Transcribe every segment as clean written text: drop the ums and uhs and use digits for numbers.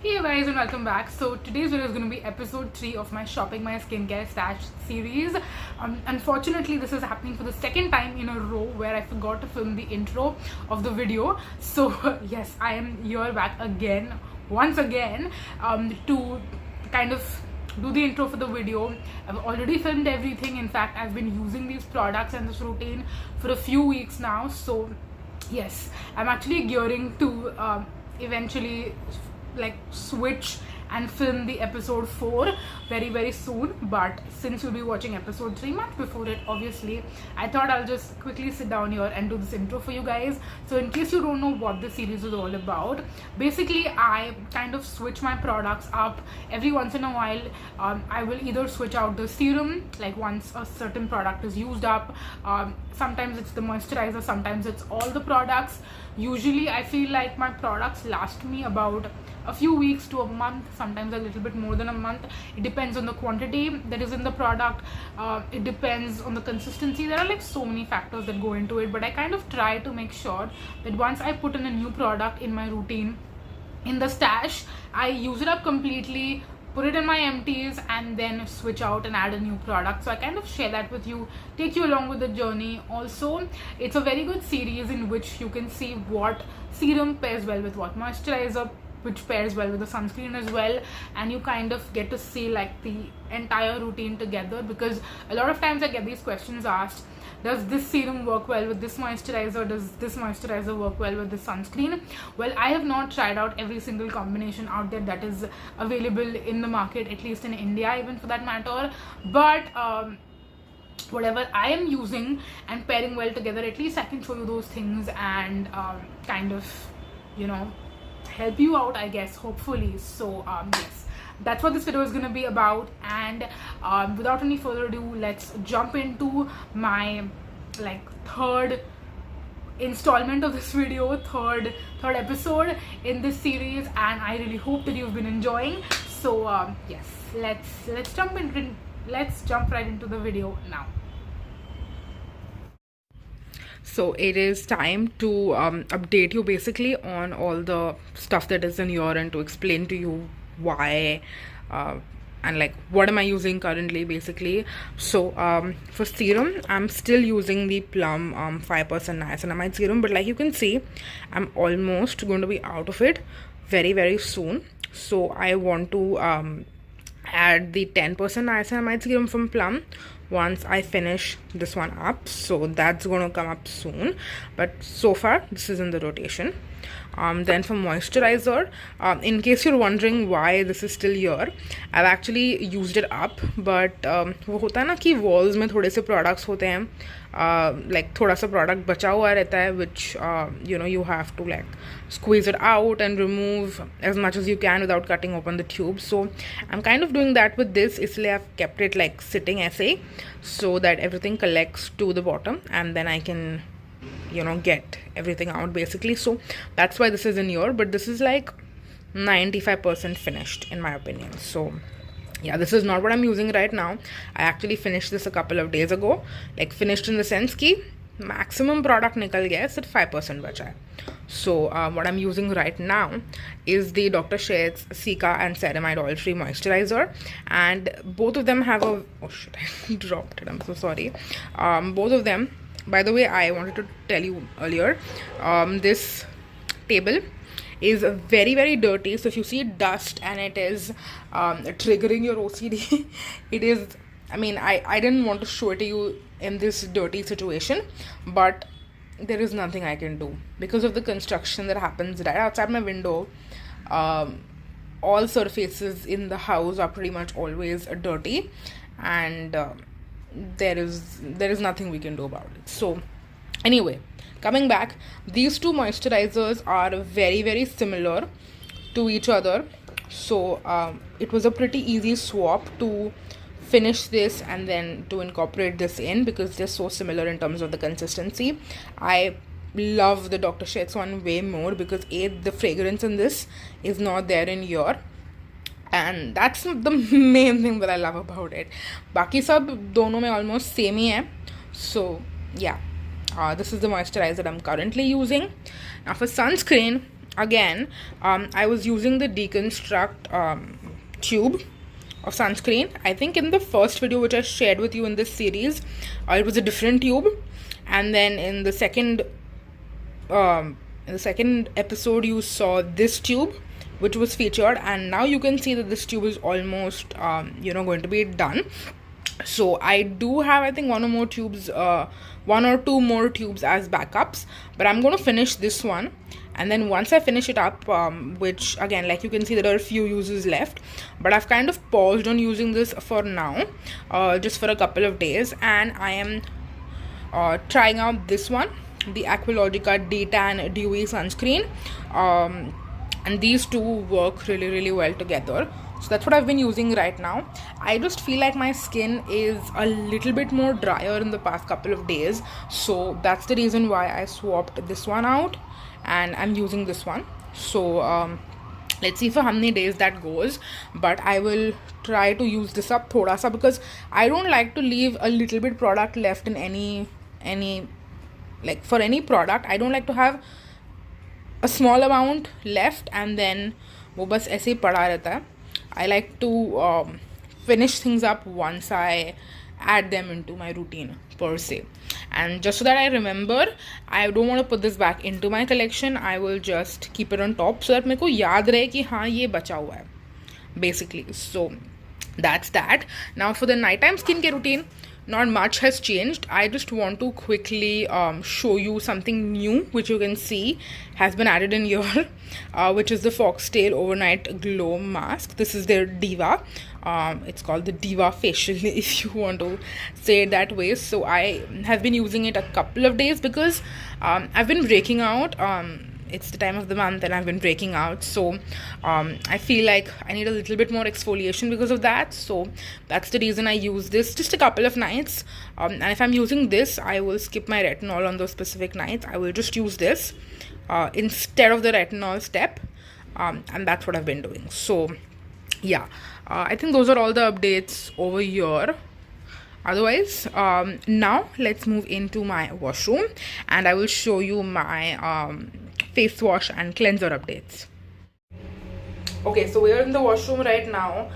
Hey guys, and welcome back. So today's video is going to be episode 3 of my Shopping My Skincare Stash series. Unfortunately, this is happening for the second time in a row where I forgot to film the intro of the video. So yes, I am here back again, once again, to kind of do the intro for the video. I've already filmed everything. In fact, I've been using these products and this routine for a few weeks now. So yes, I'm actually gearing to eventually like switch and film the episode 4 very soon, but since you'll be watching episode 3 much before it, obviously I thought I'll just quickly sit down here and do this intro for you guys. So in case you don't know what this series is all about, basically I kind of switch my products up every once in a while. I will either switch out the serum, like once a certain product is used up. Sometimes it's the moisturizer, sometimes it's all the products. Usually I feel like my products last me about a few weeks to a month, sometimes a little bit more than a month. It depends on the quantity that is in the product. It depends on the consistency. There are like so many factors that go into it, but I kind of try to make sure that once I put in a new product in my routine, in the stash, I use it up completely, put it in my empties, and then switch out and add a new product. So I kind of share that with you, take you along with the journey. Also, it's a very good series in which you can see what serum pairs well with what moisturizer, which pairs well with the sunscreen as well, and you kind of get to see like the entire routine together, because a lot of times I get these questions asked: does this serum work well with this moisturizer? Does this moisturizer work well with this sunscreen? Well, I have not tried out every single combination out there that is available in the market, at least in India even for that matter, but whatever I am using and pairing well together, at least I can show you those things and kind of, you know, help you out, I guess, hopefully. So yes, that's what this video is going to be about. And without any further ado, let's jump into my like third installment of this video, third episode in this series, and I really hope that you've been enjoying. So yes, let's jump right into the video now. So it is time to update you basically on all the stuff that is in here, and to explain to you why and like what am I using currently basically. So for serum, I'm still using the Plum 5% niacinamide serum, but like you can see, I'm almost going to be out of it very soon. So I want to add the 10% niacinamide serum from Plum once I finish this one up. So that's going to come up soon, but so far this is in the rotation. Then for moisturizer, in case you're wondering why this is still here, I've actually used it up, but वो होता है ना कि walls में थोड़े से products होते हैं, like थोड़ा सा product बचा हुआ रहता है, which you know, you have to like squeeze it out and remove as much as you can without cutting open the tube. So I'm kind of doing that with this, इसलिए I've kept it like sitting ऐसे, so that everything collects to the bottom and then I can, you know, get everything out basically. So that's why this is in here, but this is like 95% finished in my opinion. So yeah, this is not what I'm using right now. I actually finished this a couple of days ago, like finished in the sense ki maximum product nikal gaya, सिर्फ 5% बचा है. So what I'm using right now is the Dr. Sheths Cica and Ceramide oil free moisturizer, and both of them have a, oh shit, I dropped it, I'm so sorry. Both of them, by the way, I wanted to tell you earlier, this table is very dirty. So if you see dust and it is triggering your OCD, it is, I mean, I didn't want to show it to you in this dirty situation, but there is nothing I can do because of the construction that happens right outside my window. All surfaces in the house are pretty much always dirty, and there is nothing we can do about it. So anyway, coming back, these two moisturizers are very similar to each other. So it was a pretty easy swap to finish this and then to incorporate this in, because they're so similar in terms of the consistency. I love the Dr. Sheths one way more because the fragrance in this is not there in here, and that's the main thing that I love about it. बाकी सब दोनों में almost same ही है. So yeah, this is the moisturizer I'm currently using. Now for sunscreen, again, I was using the Deconstruct tube of sunscreen. I think in the first video which I shared with you in this series, it was a different tube, and then in the second episode you saw this tube which was featured, and now you can see that this tube is almost going to be done. So I do have, I think, one or two more tubes as backups, but I'm going to finish this one, and then once I finish it up, which again, like you can see, there are a few uses left, but I've kind of paused on using this for now, just for a couple of days, and I am trying out this one, the Aqualogica Detan Dewy Sunscreen, and these two work really, really well together. So that's what I've been using right now. I just feel like my skin is a little bit more drier in the past couple of days, so that's the reason why I swapped this one out and I'm using this one. So let's see for how many days that goes, but I will try to use this up thoda sa, because I don't like to leave a little bit product left in any like, for any product I don't like to have a small amount left and then वो बस ऐसे ही पड़ा रहता है. I like to finish things up once I add them into my routine per se, and just so that I remember, I don't want to put this back into my collection. I will just keep it on top so that मेरे को याद रहे कि हाँ ये बचा हुआ है basically. So that's that. Now for the nighttime skincare routine, not much has changed. I just want to quickly show you something new which you can see has been added in here, which is the Foxtail Overnight Glow Mask. This is their Diva. It's called the Diva Facial if you want to say it that way. So I have been using it a couple of days because I've been breaking out. It's the time of the month and I've been breaking out, so I feel like I need a little bit more exfoliation because of that. So that's the reason I use this just a couple of nights, and if I'm using this, I will skip my retinol on those specific nights. I will just use this instead of the retinol step, and that's what I've been doing. So yeah, I think those are all the updates over here. Otherwise, now let's move into my washroom and I will show you my face wash and cleanser updates. Okay, so we're in the washroom right now.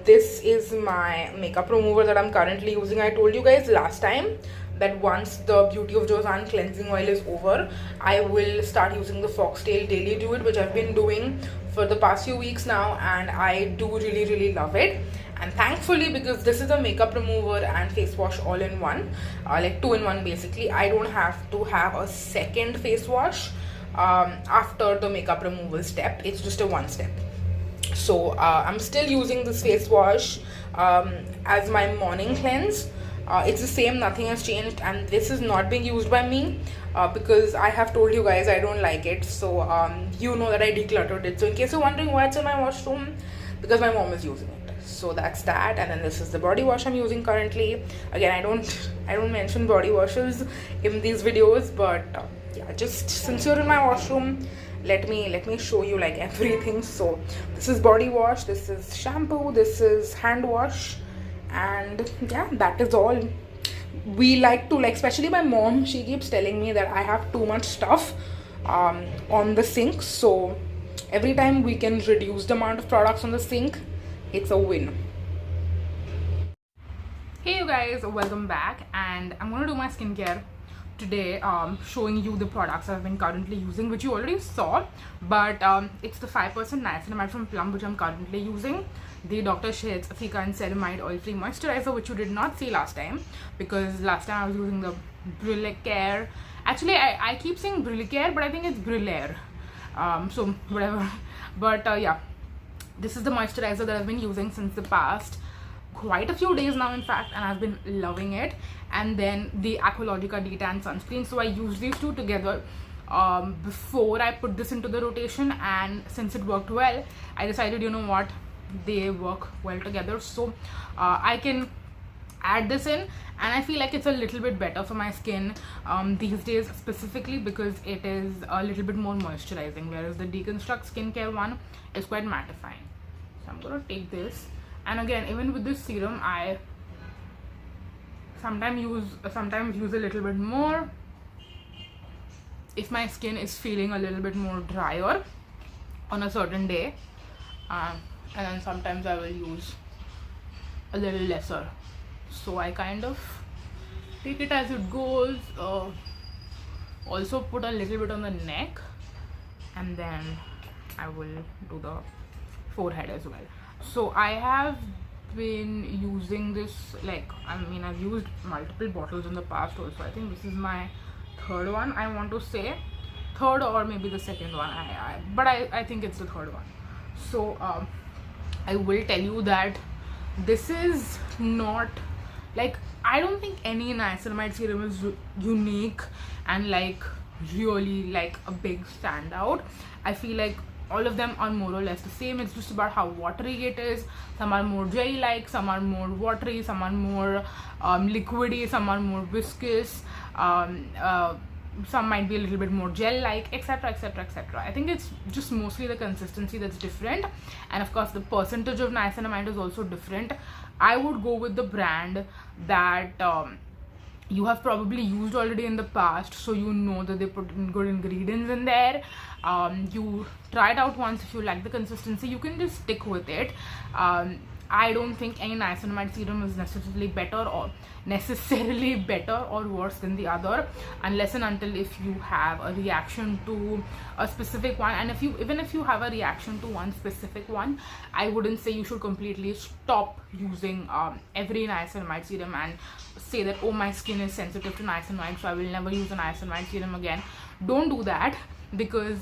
This is my makeup remover that I'm currently using. I told you guys last time that once the Beauty of Joseon cleansing oil is over, I will start using the Foxtail Daily Dew, which I've been doing for the past few weeks now, and I do really, really love it. And thankfully, because this is a makeup remover and face wash all in one, like 2-in-1 basically, I don't have to have a second face wash after the makeup removal step. It's just a one step. So I'm still using this face wash as my morning cleanse. It's the same, nothing has changed, and this is not being used by me because I have told you guys I don't like it. So you know that I decluttered it. So in case you're wondering why it's in my washroom, because my mom is using it. So that's that. And then this is the body wash I'm using currently. Again, I don't mention body washes in these videos, but yeah, just since you're in my washroom, let me show you like everything. So this is body wash, this is shampoo, this is hand wash, and yeah, that is all. We like to, like, especially my mom, she keeps telling me that I have too much stuff on the sink. So every time we can reduce the amount of products on the sink, it's a win. Hey you guys, welcome back, and I'm gonna do my skincare today, showing you the products I've been currently using, which you already saw, but it's the 5% Niacinamide from Plum, which I'm currently using, the Dr. Sheths Cica and Ceramide oil-free moisturizer, which you did not see last time, because last time I was using the Brûlée Care. Actually, I keep saying Brûlée Care, but I think it's Brûlée. So whatever. But yeah, this is the moisturizer that I've been using since the past quite a few days now, in fact, and I've been loving it. And then the Aqualogica Detan sunscreen. So I used these two together before I put this into the rotation, and since it worked well, I decided, you know what, they work well together, so I can add this in, and I feel like it's a little bit better for my skin these days, specifically because it is a little bit more moisturizing, whereas the Deconstruct skincare one is quite mattifying. So I'm gonna take this, and again, even with this serum, I sometimes use a little bit more, if my skin is feeling a little bit more drier on a certain day, and then sometimes I will use a little lesser. So I kind of take it as it goes. Also put a little bit on the neck, and then I will do the forehead as well. So I have been using this, like, I mean, I've used multiple bottles in the past also. I think this is my third one, I want to say. Third or maybe the second one, but I think it's the third one. So I will tell you that this is not, like, I don't think any niacinamide serum is unique and like really like a big standout. I feel like all of them are more or less the same. It's just about how watery it is. Some are more jelly like, some are more watery, some are more liquidy, some are more viscous, some might be a little bit more gel like, etc, etc, etc. I think it's just mostly the consistency that's different, and of course the percentage of niacinamide is also different. I would go with the brand that you have probably used already in the past, so you know that they put in good ingredients in there. You try it out once. If you like the consistency, you can just stick with it. I don't think any niacinamide serum is necessarily better or worse than the other, unless and until if you have a reaction to a specific one. And even if you have a reaction to one specific one, I wouldn't say you should completely stop using every niacinamide serum and say that, oh, my skin is sensitive to niacinamide, so I will never use a niacinamide serum again. Don't do that, because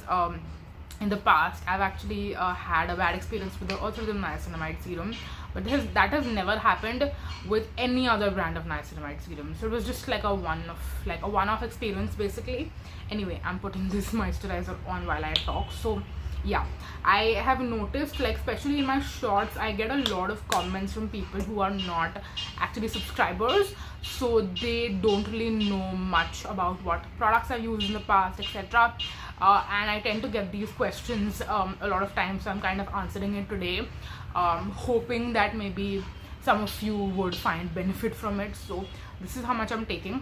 in the past I've actually had a bad experience with the niacinamide serum, but that has never happened with any other brand of niacinamide serum. So it was just like a one-off experience basically. Anyway, I'm putting this moisturizer on while I talk. So yeah, I have noticed, like, especially in my shorts, I get a lot of comments from people who are not actually subscribers, so they don't really know much about what products I've used in the past, etc. And I tend to get these questions a lot of times, so I'm kind of answering it today, hoping that maybe some of you would find benefit from it. So this is how much I'm taking.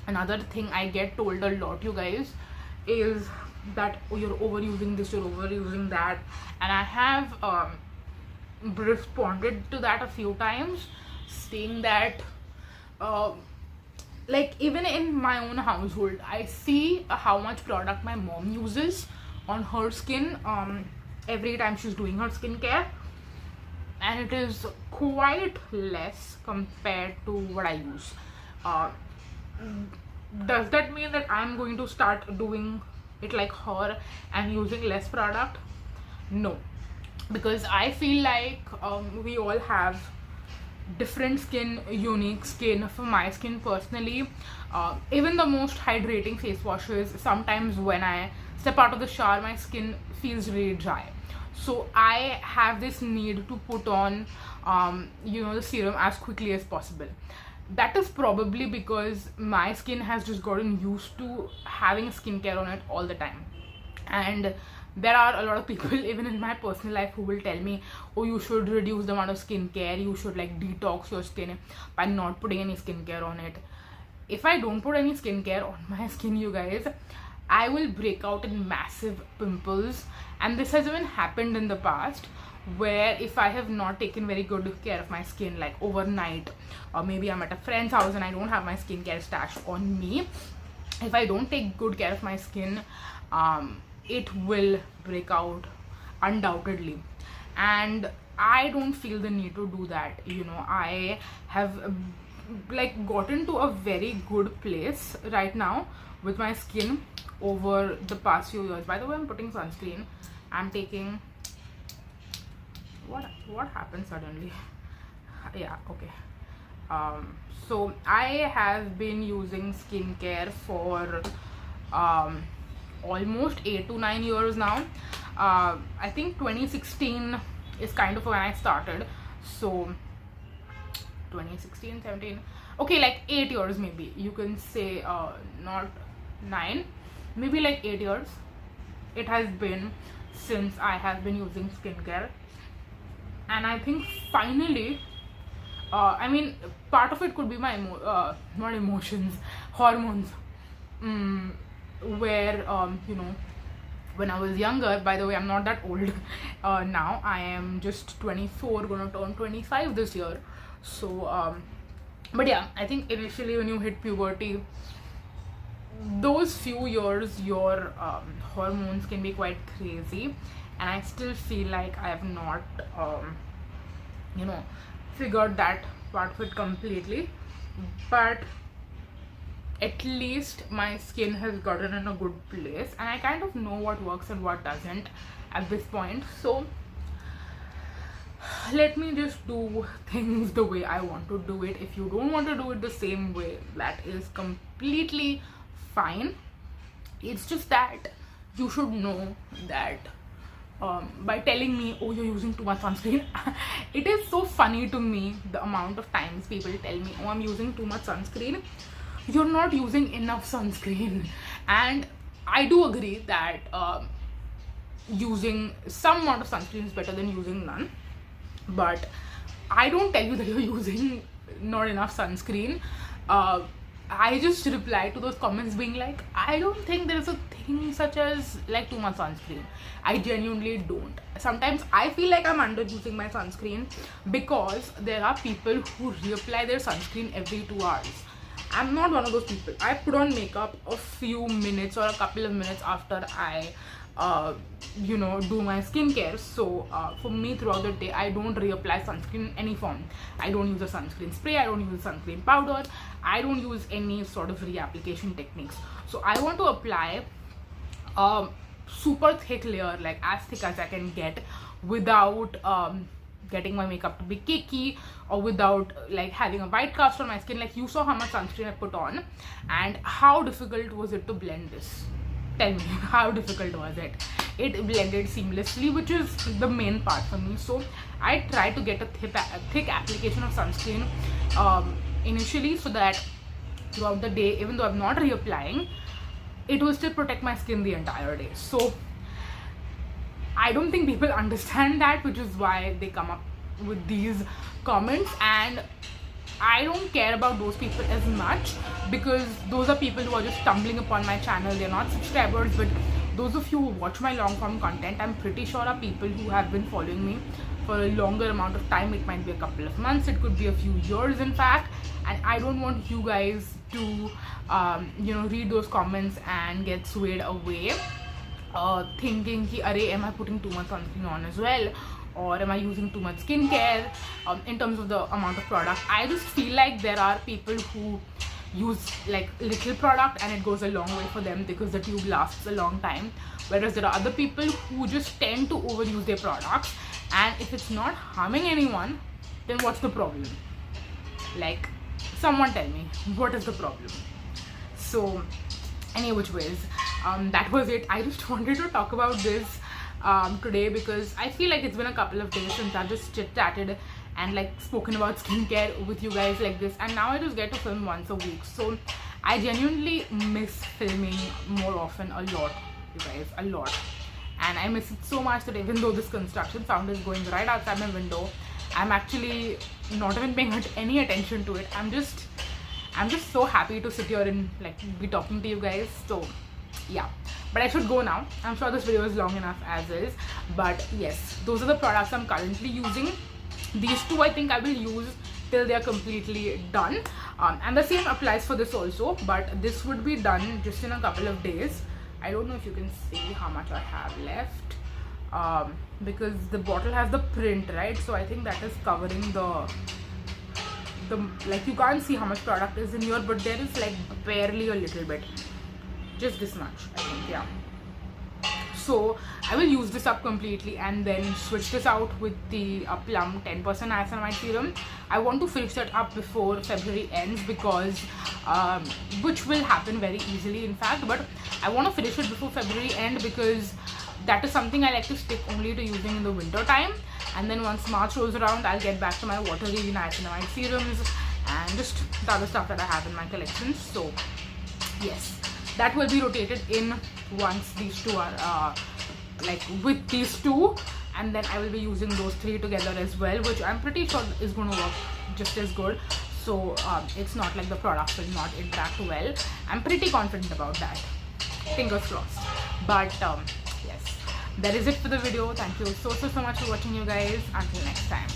Another thing I get told a lot, you guys, is that, oh, you're overusing this, you're overusing that, and I have responded to that a few times, saying that like, even in my own household, I see how much product my mom uses on her skin every time she's doing her skincare, and it is quite less compared to what I use. Does that mean that I'm going to start doing it like her and using less product? No, because I feel like we all have different skin, unique skin. For my skin personally, even the most hydrating face washes, sometimes when I step out of the shower, my skin feels really dry. So I have this need to put on the serum as quickly as possible. That is probably because my skin has just gotten used to having skincare on it all the time. And there are a lot of people, even in my personal life, who will tell me, oh, you should reduce the amount of skincare, you should like detox your skin by not putting any skincare on it. If I don't put any skincare on my skin, you guys, I will break out in massive pimples. And this has even happened in the past, where if I have not taken very good care of my skin, like overnight, or maybe I'm at a friend's house and I don't have my skincare stash on me, if I don't take good care of my skin, it will break out undoubtedly. And I don't feel the need to do that. I have like gotten to a very good place right now with my skin over the past few years. By the way, I'm putting sunscreen. I'm taking, what happened suddenly? Yeah, okay. So I have been using skincare for almost 8 to 9 years now. I think 2016 is kind of when I started. So 2016, 17, okay, like 8 years maybe. You can say not 9, maybe like 8 years. It has been since I have been using skincare. And I think finally, I mean, part of it could be my not emotions, hormones. where when I was younger, by the way, I'm not that old now. I am just 24, gonna turn 25 this year. So but yeah, I think initially when you hit puberty, those few years your hormones can be quite crazy, and I still feel like I have not figured that part of it completely, but at least my skin has gotten in a good place, and I kind of know what works and what doesn't at this point. So let me just do things the way I want to do it. If you don't want to do it the same way, that is completely fine. It's just that you should know that by telling me, oh, you're using too much sunscreen, it is so funny to me the amount of times people tell me, oh, I'm using too much sunscreen. You're not using enough sunscreen. And I do agree that using some amount of sunscreen is better than using none, but I don't tell you that you're using not enough sunscreen. I just reply to those comments being like, I don't think there is a thing such as like too much sunscreen. I genuinely don't. Sometimes I feel like I'm underusing my sunscreen because there are people who reapply their sunscreen every 2 hours. I'm not one of those people. I put on makeup a few minutes or a couple of minutes after I do my skincare. So for me, throughout the day, I don't reapply sunscreen in any form. I don't use a sunscreen spray, I don't use a sunscreen powder, I don't use any sort of reapplication techniques. So I want to apply a super thick layer, like as thick as I can get, without getting my makeup to be cakey, or without like having a white cast on my skin. Like, you saw how much sunscreen I put on, and how difficult was it to blend this? Tell me, how difficult was it? It blended seamlessly, which is the main part for me. So I try to get a thick application of sunscreen initially, so that throughout the day, even though I'm not reapplying, it will still protect my skin the entire day. So I don't think people understand that, which is why they come up with these comments. And I don't care about those people as much, because those are people who are just stumbling upon my channel. They're not subscribers, but those of you who watch my long form content, I'm pretty sure are people who have been following me for a longer amount of time. It might be a couple of months, it could be a few years in fact, and I don't want you guys to read those comments and get swayed away thinking ki, arey, am I putting too much sunscreen on as well, or am I using too much skincare in terms of the amount of product. I just feel like there are people who use like little product and it goes a long way for them because the tube lasts a long time, whereas there are other people who just tend to overuse their products, and if it's not harming anyone, then what's the problem? Like, someone tell me, what is the problem? So any which ways, that was it. I just wanted to talk about this today because I feel like it's been a couple of days since I just chit-chatted and like spoken about skincare with you guys like this, and now I just get to film once a week. So I genuinely miss filming more often, a lot, you guys, a lot. And I miss it so much that even though this construction sound is going right outside my window, I'm actually not even paying any attention to it. I'm just so happy to sit here and like be talking to you guys. So yeah, but I should go now. I'm sure this video is long enough as is, but yes, those are the products I'm currently using. These two I think I will use till they are completely done, and the same applies for this also, but this would be done just in a couple of days. I don't know if you can see how much I have left, because the bottle has the print, right? So I think that is covering the like, you can't see how much product is in here, but there is like barely a little bit, just this much I think. Yeah, so I will use this up completely and then switch this out with the Plum 10% Niacinamide serum. I want to finish that up before February ends, because which will happen very easily in fact, but I want to finish it before February end because that is something I like to stick only to using in the winter time. And then once March rolls around, I'll get back to my watery niacinamide serums and just the other stuff that I have in my collection. So yes, that will be rotated in once these two are like with these two, and then I will be using those three together as well, which I'm pretty sure is going to work just as good. So it's not like the products will not interact well. I'm pretty confident about that. fingers crossed. But yes, that is it for the video. Thank you so much for watching, you guys. Until next time.